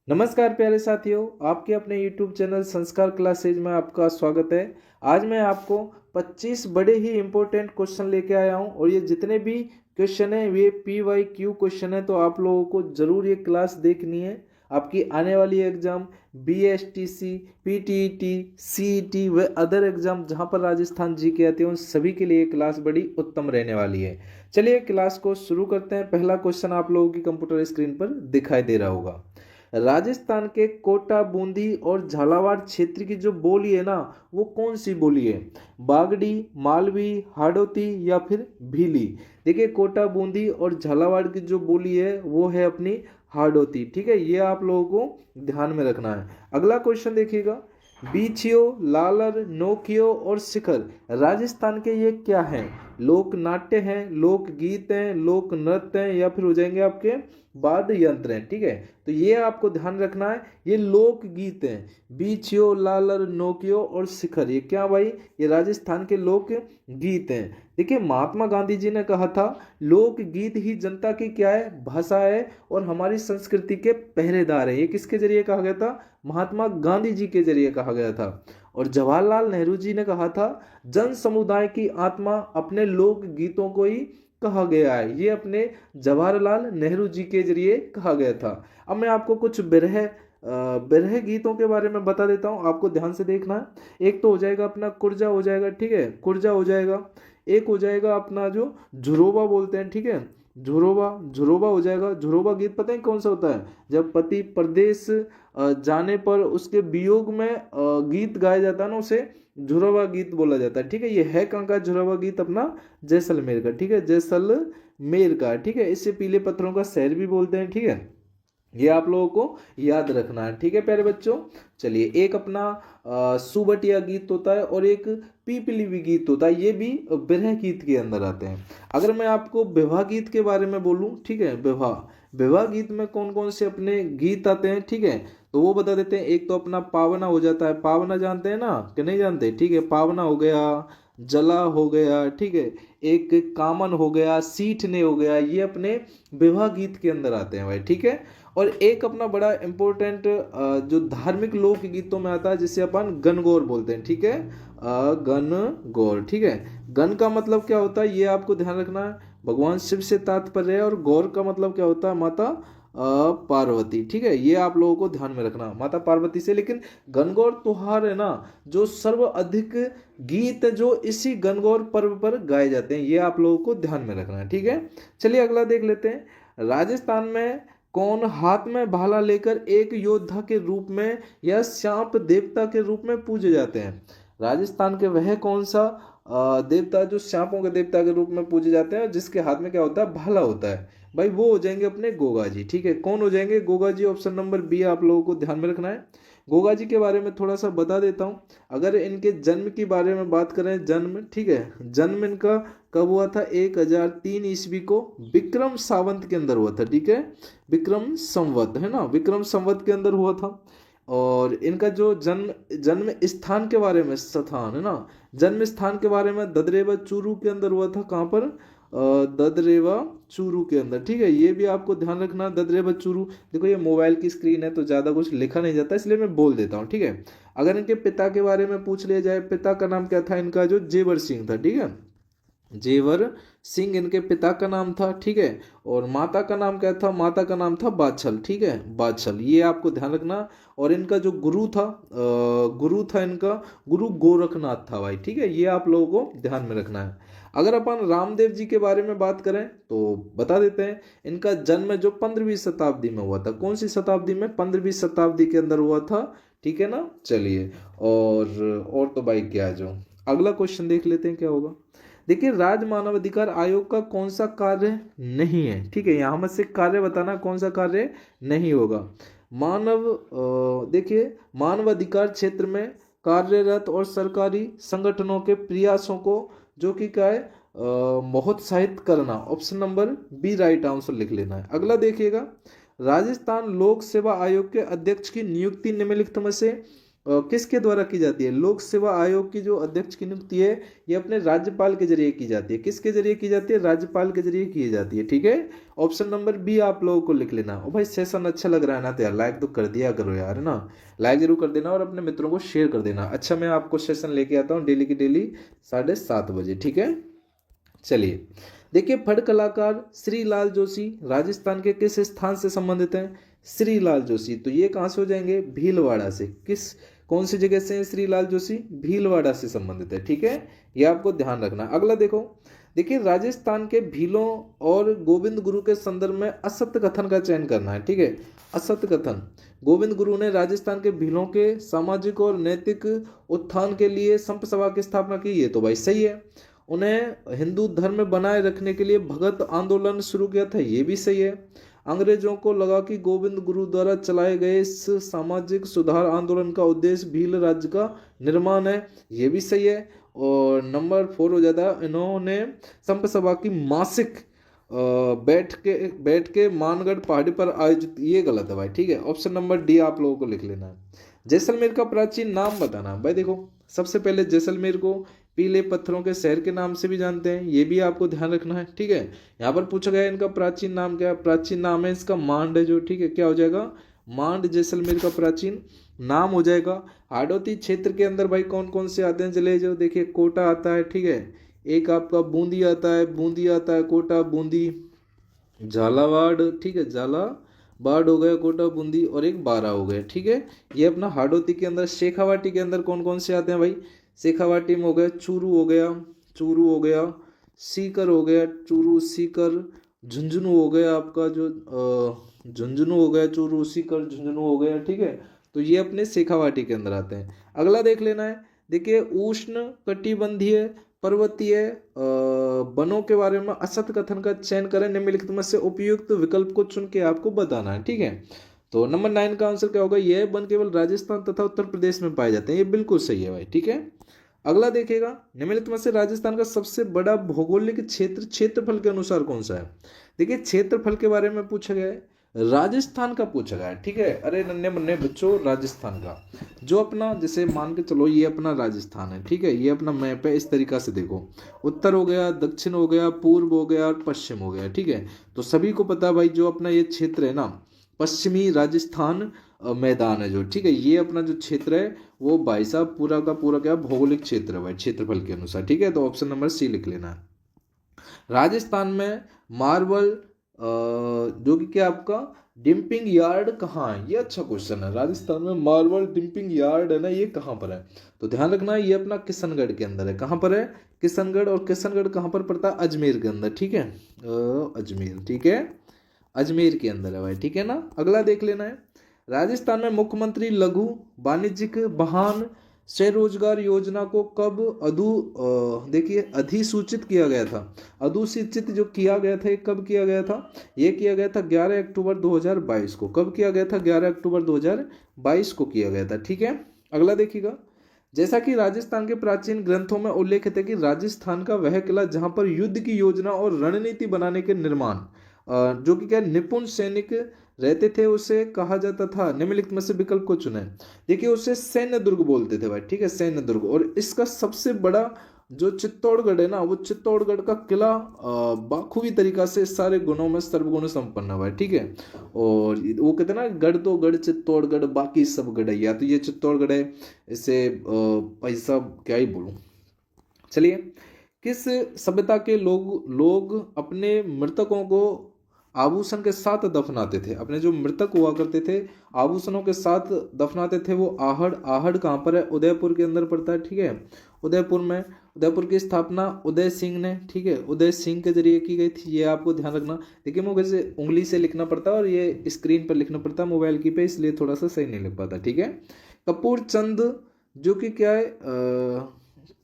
नमस्कार प्यारे साथियों, आपके अपने YouTube चैनल संस्कार क्लासेज में आपका स्वागत है। आज मैं आपको 25 बड़े ही इम्पोर्टेंट क्वेश्चन लेके आया हूं और ये जितने भी क्वेश्चन हैं ये PYQ क्वेश्चन है, तो आप लोगों को ज़रूर ये क्लास देखनी है। आपकी आने वाली एग्जाम BSTC, PTET, CET व अदर एग्जाम जहां पर राजस्थान जीके आते हैं उन सभी के लिए क्लास बड़ी उत्तम रहने वाली है। चलिए क्लास को शुरू करते हैं। पहला क्वेश्चन आप लोगों की कंप्यूटर स्क्रीन पर दिखाई दे रहा होगा। राजस्थान के कोटा, बूंदी और झालावाड़ क्षेत्र की जो बोली है ना, वो कौन सी बोली है? बागड़ी, मालवी, हाड़ौती या फिर भीली? देखिए, कोटा, बूंदी और झालावाड़ की जो बोली है वो है अपनी हाड़ौती। ठीक है, ये आप लोगों को ध्यान में रखना है। अगला क्वेश्चन देखिएगा। बीछियो, लालर, नोकियो और शिखर राजस्थान के ये क्या हैं? लोक नाट्य हैं, लोक गीत हैं, लोक नृत्य हैं या फिर हो जाएंगे आपके वाद्य यंत्र हैं। ठीक है, तो ये आपको ध्यान रखना है, ये लोक गीत हैं। बीछियो, लालर, नोकियो और शिखर, ये क्या भाई? ये राजस्थान के लोक गीत हैं। देखिए, महात्मा गांधी जी ने कहा था लोक गीत ही जनता की क्या है? भाषा है और हमारी संस्कृति के पहरेदार है। ये किसके जरिए कहा गया था? महात्मा गांधी जी के जरिए कहा गया था। और जवाहरलाल नेहरू जी ने कहा था जन समुदाय की आत्मा अपने लोक गीतों को ही कहा गया है। ये अपने जवाहरलाल नेहरू जी के जरिए कहा गया था। अब मैं आपको कुछ बिरह गीतों के बारे में बता देता हूँ, आपको ध्यान से देखना है। एक तो हो जाएगा अपना कुर्जा हो जाएगा, ठीक है, कुर्जा हो जाएगा। एक हो जाएगा अपना जो झुरोबा बोलते हैं, ठीक है, झुरोबा झुरोबा हो जाएगा। झुरोबा गीत पता है कौन सा होता है? जब पति परदेश जाने पर उसके वियोग में गीत गाया जाता है ना, उसे झुरोबा गीत बोला जाता है। ठीक है, ये है कहाँ का झुरोबा गीत? अपना जैसलमेर का। ठीक है, जैसलमेर का। ठीक है, इसे पीले पत्थरों का शहर भी बोलते हैं। ठीक है, ये आप लोगों को याद रखना है। ठीक है प्यारे बच्चों, चलिए एक अपना सुबटिया गीत होता है और एक पीपली भी गीत होता है, ये भी बिरह गीत के अंदर आते हैं। अगर मैं आपको विवाह गीत के बारे में बोलूं, ठीक है, विवाह विवाह गीत में कौन कौन से अपने गीत आते हैं, ठीक है, तो वो बता देते हैं। एक तो अपना पावना हो जाता है। पावना जानते हैं ना कि नहीं जानते? ठीक है, पावना हो गया, जला हो गया, ठीक है, एक कामन हो गया, सीठ ने हो गया, ये अपने विवाह गीत के अंदर आते हैं भाई। ठीक है, और एक अपना बड़ा इंपॉर्टेंट जो धार्मिक लोक गीतों में आता है जिसे अपन गणगौर बोलते हैं। ठीक है, गणगौर। ठीक है, गण का मतलब क्या होता है ये आपको ध्यान रखना है, भगवान शिव से तात्पर्य है। और गौर का मतलब क्या होता है? माता पार्वती। ठीक है, ये आप लोगों को ध्यान में रखना, माता पार्वती से। लेकिन गणगौर त्योहार है ना, जो सर्व अधिक गीत जो इसी गणगौर पर्व पर गाए जाते हैं, ये आप लोगों को ध्यान में रखना है। ठीक है, चलिए अगला देख लेते हैं। राजस्थान में कौन हाथ में भाला लेकर एक योद्धा के रूप में या शांप देवता के रूप में पूजे जाते हैं? राजस्थान के वह कौन सा देवता जो सांपों के देवता के रूप में पूजे जाते हैं, जिसके हाथ में क्या होता है? भाला होता है भाई? वो हो जाएंगे अपने गोगा जी। ठीक है, कौन हो जाएंगे? Goga ji. Option number B आप लोगों को ध्यान में रखना है। गोगा जी के बारे में थोड़ा सा बता देता हूँ। अगर इनके जन्म के बारे में बात करें, जन्म, ठीक है, जन्म इनका कब हुआ था? 1003 ईस्वी को विक्रम संवत के अंदर हुआ था। ठीक है, विक्रम संवत है ना, विक्रम संवत के अंदर हुआ था। और इनका जो जन्म जन्म स्थान के बारे में, स्थान है ना, जन्म स्थान के बारे में ददरेवा चूरू के अंदर हुआ था। कहाँ पर? ददरेवा चूरू के अंदर। ठीक है, ये भी आपको ध्यान रखना, ददरेवा चूरू। देखो ये मोबाइल की स्क्रीन है तो ज़्यादा कुछ लिखा नहीं जाता, इसलिए मैं बोल देता हूँ। ठीक है, अगर इनके पिता के बारे में पूछ लिया जाए, पिता का नाम क्या था इनका? जो जेवर सिंह था। ठीक है, जेवर सिंह इनके पिता का नाम था। ठीक है, और माता का नाम क्या था? माता का नाम था बाछल। ठीक है, बाछल, ये आपको ध्यान रखना। और इनका जो गुरु था इनका, गुरु गोरखनाथ था भाई। ठीक है, ये आप लोगों को ध्यान में रखना है। अगर अपन रामदेव जी के बारे में बात करें तो बता देते हैं, इनका जन्म जो 15वीं शताब्दी में हुआ था। कौन सी शताब्दी में? 15वीं शताब्दी के अंदर हुआ था। ठीक है ना, चलिए। और तो भाई क्या, जो अगला क्वेश्चन देख लेते हैं क्या होगा। देखिए, राज्य मानवाधिकार आयोग का कौन सा कार्य नहीं है? ठीक है, यहाँ में से कार्य बताना, कौन सा कार्य नहीं होगा। देखिए, मानवाधिकार क्षेत्र में कार्यरत और सरकारी संगठनों के प्रयासों को जो कि क्या है, प्रोत्साहित करना। Option number B right answer लिख लेना है। अगला देखिएगा, राजस्थान लोक सेवा आयोग के अध्यक्ष की नियुक्ति निम्नलिखित में से किसके द्वारा की जाती है? लोक सेवा आयोग की जो अध्यक्ष की नियुक्ति है ये अपने राज्यपाल के जरिए की जाती है। किसके जरिए की जाती है? राज्यपाल के जरिए की जाती है। ठीक है, ऑप्शन नंबर बी आप लोगों को लिख लेना। और भाई सेशन अच्छा लग रहा है ना तो यार लाइक तो कर दिया करो यार, है ना, लाइक जरूर कर देना और अपने मित्रों को शेयर कर देना। अच्छा, मैं आपको सेशन लेके आता हूँ डेली की डेली 7:30 बजे। ठीक है, चलिए देखिए, फड़ कलाकार श्री लाल जोशी राजस्थान के किस स्थान से संबंधित हैं? श्री लाल जोशी, तो ये कहाँ से हो जाएंगे? भीलवाड़ा से। कौन सी जगह से हैं श्री लाल जोशी? भीलवाड़ा से संबंधित है। ठीक है, ये आपको ध्यान रखना। अगला देखो, देखिए राजस्थान के भीलों और गोविंद गुरु के संदर्भ में असत्य कथन का चयन करना है। ठीक है, असत्य कथन। गोविंद गुरु ने राजस्थान के भीलों के सामाजिक और नैतिक उत्थान के लिए संत सभा की स्थापना की, ये तो भाई सही है। उन्हें हिंदू धर्म बनाए रखने के लिए भगत आंदोलन शुरू किया था, ये भी सही है। अंग्रेजों को लगा कि गोविंद गुरु द्वारा चलाए गए इस सामाजिक सुधार आंदोलन का उद्देश्य भील राज्य का निर्माण है, ये भी सही है। और नंबर 4 हो जाता है, इन्होंने संत सभा की मासिक बैठ के मानगढ़ पहाड़ी पर आयोजित, ये गलत है भाई। ठीक है, ऑप्शन नंबर डी आप लोगों को लिख लेना है। जैसलमेर का प्राचीन नाम बताना भाई। देखो, सबसे पहले जैसलमेर को पीले पत्थरों के शहर के नाम से भी जानते हैं, ये भी आपको ध्यान रखना है। ठीक है, यहाँ पर पूछा गया इनका प्राचीन नाम क्या है? प्राचीन नाम है इसका मांड है जो। ठीक है, क्या हो जाएगा? मांड जैसलमेर का प्राचीन नाम हो जाएगा। हाड़ौती क्षेत्र के अंदर भाई कौन कौन से आते हैं? चले जो देखिए, कोटा आता है। ठीक है, एक आपका बूंदी आता है, बूंदी आता है, कोटा बूंदी, झालावाड़। ठीक है, झालावाड़ हो गया, कोटा बूंदी, और एक बारा हो गया। ठीक है, ये अपना हाड़ौती के अंदर। शेखावाटी के अंदर कौन कौन से आते हैं भाई? शेखावाटी में हो गया चूरू हो गया, चूरू हो गया, सीकर हो गया, चूरू सीकर, झुंझुनू हो गया आपका जो झुंझुनू हो गया, चूरू सीकर झुंझुनू हो गया। ठीक है, तो ये अपने शेखावाटी के अंदर आते हैं। अगला देख लेना है, देखिए उष्ण कटिबंधीय पर्वतीय वनों के बारे में असत्य कथन का चयन करें, निम्नलिखित में से उपयुक्त विकल्प को चुन के आपको बताना है। ठीक है, तो नंबर 9 का आंसर क्या होगा? यह वन केवल राजस्थान तथा उत्तर प्रदेश में पाए जाते हैं, ये बिल्कुल सही है भाई। ठीक है, अगला देखिएगा, निम्नलिखित में से राजस्थान का सबसे बड़ा भौगोलिक क्षेत्र क्षेत्रफल के अनुसार कौन सा है? देखिए, क्षेत्रफल के बारे में पूछा गया है, राजस्थान का पूछा गया है। ठीक है, अरे नन्हे मुन्ने बच्चों, राजस्थान का जो अपना, जैसे मान के चलो ये अपना राजस्थान है। ठीक है, ये अपना मैप है, इस तरीका से देखो, उत्तर हो गया, दक्षिण हो गया, पूर्व हो गया और पश्चिम हो गया। ठीक है, तो सभी को पता भाई जो अपना ये क्षेत्र है ना, पश्चिमी राजस्थान मैदान है जो। ठीक है, ये अपना जो क्षेत्र है वो भाई साहब पूरा का पूरा क्या भौगोलिक क्षेत्र है भाई, क्षेत्रफल के अनुसार। ठीक है, तो ऑप्शन नंबर सी लिख लेना है। राजस्थान में मार्बल जो कि क्या आपका डिम्पिंग यार्ड कहाँ है? ये अच्छा क्वेश्चन है। राजस्थान में मार्बल डिम्पिंग यार्ड है ना, ये कहाँ पर है? तो ध्यान रखना, ये अपना किशनगढ़ के अंदर है। कहाँ पर है? किशनगढ़। और किशनगढ़ कहाँ पर पड़ता है? अजमेर के अंदर। ठीक है, अजमेर। ठीक है, अजमेर के अंदर है भाई। ठीक है ना, अगला देख लेना है, राजस्थान में मुख्यमंत्री लघु वाणिज्यिक वाहन स्वरोजगार योजना को कब देखिए अधिसूचित किया गया था? अधिसूचित जो किया गया था, ये कब किया गया था? ये किया गया था 11 अक्टूबर 2022 को। कब किया गया था? 11 अक्टूबर 2022 को किया गया था। ठीक है, अगला देखिएगा, जैसा कि राजस्थान के प्राचीन ग्रंथों में उल्लेखित है कि राजस्थान का वह किला जहां पर युद्ध की योजना और रणनीति बनाने के निर्माण जो कि क्या निपुण सैनिक रहते थे उसे कहा जाता था, निम्नलिखित में से विकल्प को चुने। देखिए, उसे सैन्य दुर्ग बोलते थे भाई। ठीक है, सैन्य दुर्ग। और इसका सबसे बड़ा जो चित्तौड़गढ़ है ना, वो चित्तौड़गढ़ का किला बाखूबी तरीका से सारे गुणों में सर्वगुण संपन्न है भाई। ठीक है, और वो कहते हैं ना, गढ़ तो गढ़ चित्तौड़गढ़ बाकी सब गढ़ है, या तो ये चित्तौड़गढ़ है, इसे भाई साहब क्या ही बोलूं। चलिए, किस सभ्यता के लोग अपने मृतकों को आभूषण के साथ दफनाते थे? अपने जो मृतक हुआ करते थे आभूषणों के साथ दफनाते थे। वो आहड़, आहड़ कहाँ पर है? उदयपुर के अंदर पड़ता है। ठीक है, उदयपुर में। उदयपुर की स्थापना उदय सिंह ने, ठीक है, उदय सिंह के जरिए की गई थी, ये आपको ध्यान रखना। देखिए, मुझे वैसे उंगली से लिखना पड़ता है और ये स्क्रीन पर लिखना पड़ता है मोबाइल की पे, इसलिए थोड़ा सा सही नहीं लिख पाता। ठीक है, कपूर चंद जो कि क्या है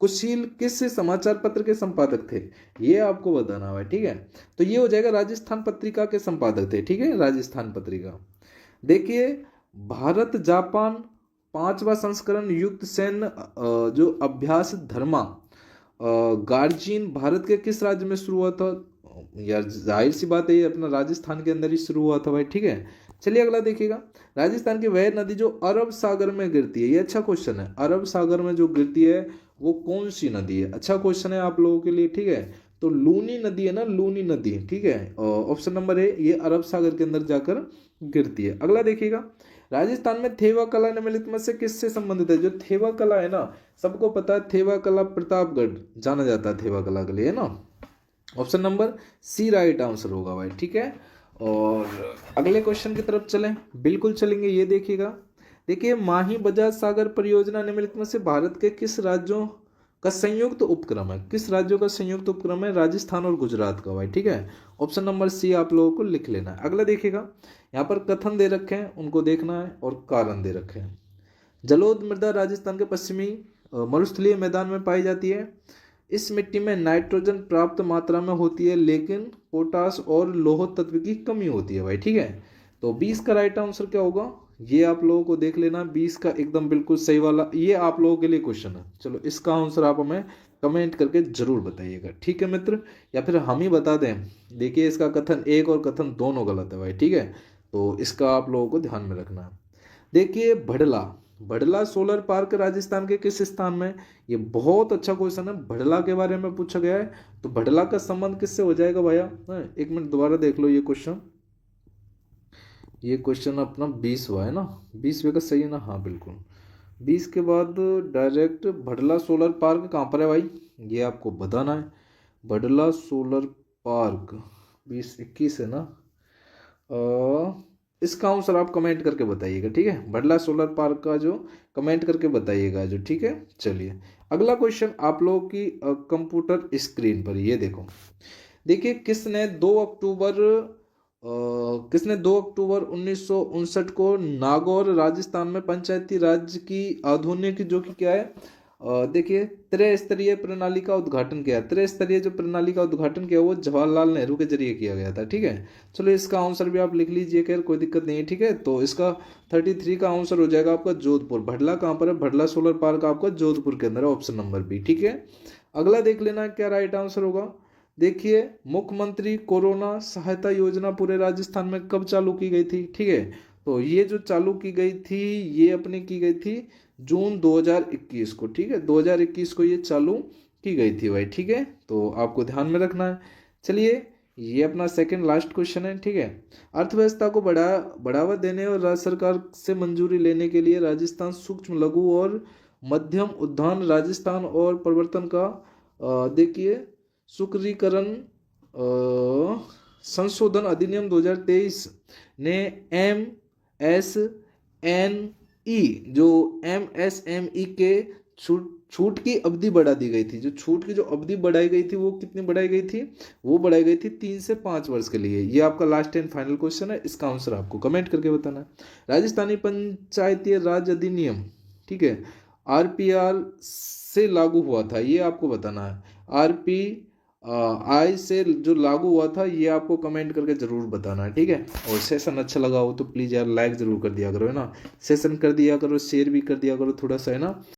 कुशील किस समाचार पत्र के संपादक थे? ये आपको बताना है। ठीक है, तो ये हो जाएगा राजस्थान पत्रिका के संपादक थे। ठीक है, राजस्थान पत्रिका। देखिए, भारत जापान 5वां संस्करण युक्त सैन्य जो अभ्यास धर्मा गार्जियन भारत के किस राज्य में शुरू हुआ था? यार जाहिर सी बात है, ये अपना राजस्थान के अंदर ही शुरू हुआ था भाई। ठीक है, चलिए अगला देखिएगा, राजस्थान की वह नदी जो अरब सागर में गिरती है, ये अच्छा क्वेश्चन है, अरब सागर में जो गिरती है वो कौन सी नदी है, अच्छा क्वेश्चन है आप लोगों के लिए, ठीक है। तो लूनी नदी है ना, लूनी नदी, ठीक है, ऑप्शन नंबर ए, ये अरब सागर के अंदर जाकर गिरती है। अगला देखिएगा, राजस्थान में थेवा कला निम्नलिखित में से किससे संबंधित है, जो थेवा कला है ना, सबको पता है थेवा कला प्रतापगढ़ जाना जाता है थेवा कला के लिए, है ना। Option number C right answer होगा भाई, ठीक है। और अगले क्वेश्चन की तरफ चलें, बिल्कुल चलेंगे, ये देखिएगा, देखिए माही बजाज सागर परियोजना निम्नलिखित में से भारत के किस राज्यों का संयुक्त उपक्रम है, किस राज्यों का संयुक्त उपक्रम है, राजस्थान और गुजरात का भाई, ठीक है। ऑप्शन नंबर सी आप लोगों को लिख लेना है। अगला देखिएगा, यहाँ पर कथन दे रखे हैं, उनको देखना है, और कारण दे रखे हैं। जलोढ़ मृदा राजस्थान के पश्चिमी मरुस्थलीय मैदान में पाई जाती है। इस मिट्टी में नाइट्रोजन पर्याप्त मात्रा में होती है, लेकिन पोटास और लौह तत्व की कमी होती है भाई, ठीक है। तो 20 का राइट आंसर क्या होगा, ये आप लोगों को देख लेना, 20 का एकदम बिल्कुल सही वाला, ये आप लोगों के लिए क्वेश्चन है। चलो इसका आंसर आप हमें कमेंट करके जरूर बताइएगा, ठीक है मित्र, या फिर हम ही बता दें। देखिए इसका कथन एक और कथन दोनों गलत है भाई, ठीक है, तो इसका आप लोगों को ध्यान में रखना है। देखिए भडला, भडला सोलर पार्क राजस्थान के किस स्थान में, ये बहुत अच्छा क्वेश्चन है, भडला के बारे में पूछा गया है, तो भडला का संबंध किससे हो जाएगा भैया, एक मिनट दोबारा देख लो, ये क्वेश्चन अपना 20वां है ना, 20वें का सही है ना, हाँ बिल्कुल, 20 के बाद डायरेक्ट भडला सोलर पार्क कहाँ पर है भाई, ये आपको बताना है। भडला सोलर पार्क 2021 है ना, इसका आंसर आप कमेंट करके बताइएगा, ठीक है, भडला सोलर पार्क का जो कमेंट करके बताइएगा जो, ठीक है। चलिए अगला क्वेश्चन आप लोगों की कंप्यूटर स्क्रीन पर, ये देखो, देखिए किसने 2 अक्टूबर 1959 को नागौर राजस्थान में पंचायती राज की आधुनिक जो कि क्या है, देखिए त्रिस्तरीय प्रणाली का उद्घाटन किया, त्रिस्तरीय जो प्रणाली का उद्घाटन किया वो जवाहरलाल नेहरू के जरिए किया गया था, ठीक है। चलो इसका आंसर भी आप लिख लीजिए, खैर कोई दिक्कत नहीं है, ठीक है। तो इसका 33 का आंसर हो जाएगा आपका जोधपुर। भडला कहाँ पर है, भडला सोलर पार्क आपका जोधपुर के अंदर है, ऑप्शन नंबर बी, ठीक है। अगला देख लेना क्या राइट आंसर होगा, देखिए मुख्यमंत्री कोरोना सहायता योजना पूरे राजस्थान में कब चालू की गई थी, ठीक है। तो ये जो चालू की गई थी, ये अपनी की गई थी जून 2021 को, ठीक है, 2021 को ये चालू की गई थी भाई, ठीक है, तो आपको ध्यान में रखना है। चलिए ये अपना सेकंड लास्ट क्वेश्चन है, ठीक है। अर्थव्यवस्था को बढ़ावा देने और राज्य सरकार से मंजूरी लेने के लिए राजस्थान सूक्ष्म लघु और मध्यम उद्यान राजस्थान और प्रवर्तन का देखिए सुकृतीकरण संशोधन अधिनियम 2023 ने MSME जो MSME के छूट की अवधि बढ़ा दी गई थी, जो छूट की जो अवधि बढ़ाई गई थी वो कितनी बढ़ाई गई थी, वो बढ़ाई गई थी 3 से 5 वर्ष के लिए। ये आपका लास्ट एंड फाइनल क्वेश्चन है, इसका आंसर आपको कमेंट करके बताना है। राजस्थानी पंचायती राज अधिनियम, ठीक है, RPR से लागू हुआ था, ये आपको बताना है। RPI से जो लागू हुआ था, ये आपको कमेंट करके जरूर बताना है, ठीक है। और सेशन अच्छा लगा हो तो प्लीज़ यार लाइक जरूर कर दिया करो, है ना, सेशन कर दिया करो, शेयर भी कर दिया करो थोड़ा सा, है ना।